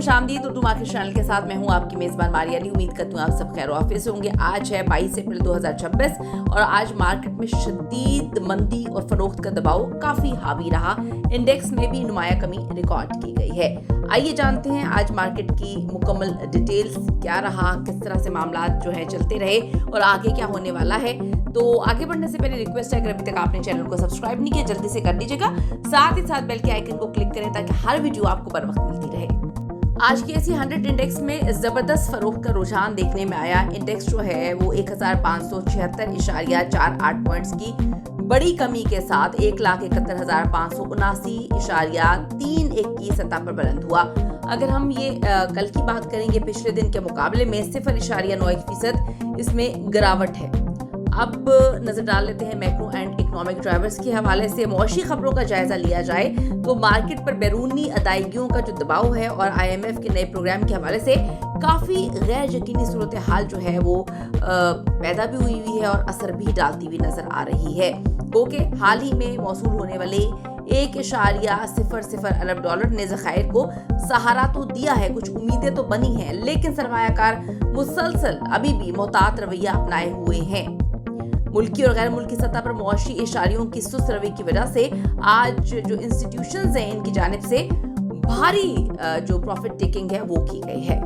खुशामदीद Urdu market channel के साथ मैं हूं आपकी मेजबान मारिया अली। उम्मीद करती हूँ आप सब खैर ऑफिस से होंगे। आज है 22 अप्रैल 2026 और आज मार्केट में शदीद मंदी और फरोख्त का दबाव काफी हावी रहा। इंडेक्स में भी नुमाया कमी रिकॉर्ड की गई है। आइए जानते हैं आज मार्केट की मुकम्मल डिटेल्स क्या रहा, किस तरह से मामला जो है चलते रहे और आगे क्या होने वाला है। तो आगे बढ़ने से पहले रिक्वेस्ट है, अगर अभी तक आपने चैनल को सब्सक्राइब नहीं किया जल्दी से कर लीजिएगा, साथ ही साथ बेल के आइकन को क्लिक करें ताकि हर वीडियो आपको बर वक्त मिलती रहे। आज के एसी 100 इंडेक्स में जबरदस्त फरोख्त का रुझान देखने में आया। इंडेक्स जो है वो 1576.48 पॉइंट्स की बड़ी कमी के साथ 1,71,579.31 की सतह पर बुलंद हुआ। अगर हम ये कल की बात करेंगे, पिछले दिन के मुकाबले में 0.9% इसमें गिरावट है। अब नजर डाल लेते हैं मैक्रो एंड इकोनॉमिक ड्राइवर्स के हवाले से। मौशी खबरों का जायजा लिया जाए तो मार्केट पर बैरूनी अदायगियों का जो दबाव है और IMF के नए प्रोग्राम के हवाले से काफी गैर यकीनी सूरत हाल जो है वो पैदा भी हुई है और असर भी डालती हुई नजर आ रही है। ओके, हाल ही में मौसूल होने वाले 1.00 अरब डॉलर ने ज़खायर को सहारा तो दिया है, कुछ उम्मीदें तो बनी हैं, लेकिन सरमायाकार मुसलसल अभी भी मोहतात रवैया अपनाए हुए हैं। मुल्की और गैर मुल्की सतह पर मुआशी इशारियों की सुस्त रवैये की वजह से आज जो इंस्टीट्यूशंस हैं इनकी जानिब से भारी जो प्रॉफिट टेकिंग है वो की गई है।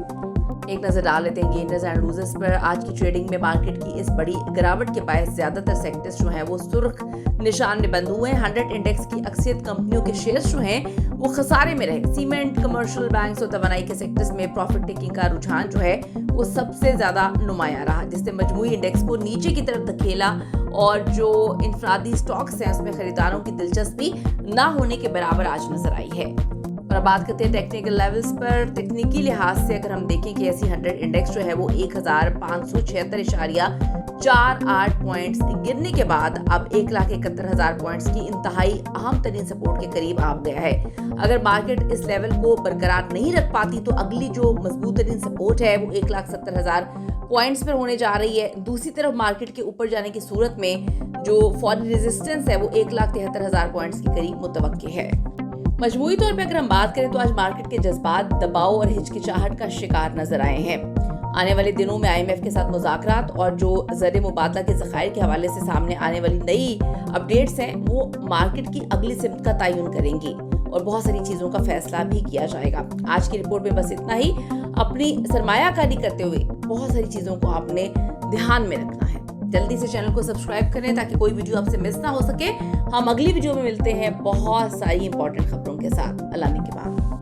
एक नजर डाल लेते हैं गेनर्स एंड लूजर्स पर। आज की ट्रेडिंग में मार्केट की इस बड़ी गिरावट के बायस ज्यादातर सेक्टर्स जो हैं वो सुर्ख निशान में बंद हुए हैं। 100 इंडेक्स की अक्सरियत कंपनियों के शेयर्स जो हैं वो खसारे में रहे। सीमेंट, कमर्शियल बैंक्स और तवानाई के सेक्टर्स में प्रॉफिट टेकिंग का रुझान जो है वो सबसे ज्यादा नुमाया रहा, जिससे मजमूई इंडेक्स को नीचे की तरफ धकेला और जो इनफरादी स्टॉक्स हैं उसमें खरीदारों की दिलचस्पी ना होने के बराबर आज नजर आई है। और अब बात करते हैं टेक्निकल लेवल्स पर। तकनीकी लिहाज से अगर हम देखें कि एसी 100 इंडेक्स जो है वो 1,576.48 पॉइंट्स गिरने के बाद अब 1,71,000 पॉइंट्स की इंतहाई अहम तरीन सपोर्ट के करीब आ गया है। अगर मार्केट इस लेवल को बरकरार नहीं रख पाती तो अगली जो मजबूत तरीन सपोर्ट है वो 1,70,000 पॉइंट्स पर होने जा रही है। दूसरी तरफ मार्केट के ऊपर जाने की सूरत में जो फॉरेन रेजिस्टेंस है वो 1,73,000 पॉइंट्स के करीब मुतवक्की है। मजमूई तौर पे अगर हम बात करें तो आज मार्केट के जज्बात दबाव और हिचकिचाहट का शिकार नजर आए हैं। आने वाले दिनों में IMF के साथ मुज़ाकरात और जो ज़र मुबादला के ज़खायर के हवाले से सामने आने वाली नई अपडेट्स हैं वो मार्केट की अगली सिमत का तयन करेंगी और बहुत सारी चीज़ों का फैसला भी किया जाएगा। आज की रिपोर्ट में बस इतना ही। अपनी सरमायाकारी करते हुए बहुत सारी चीज़ों को आपने ध्यान में रखना है। जल्दी से चैनल को सब्सक्राइब करें ताकि कोई वीडियो आपसे मिस ना हो सके। हम अगली वीडियो में मिलते हैं बहुत सारी इंपॉर्टेंट खबरों के साथ। अल्लाह ने के बाद।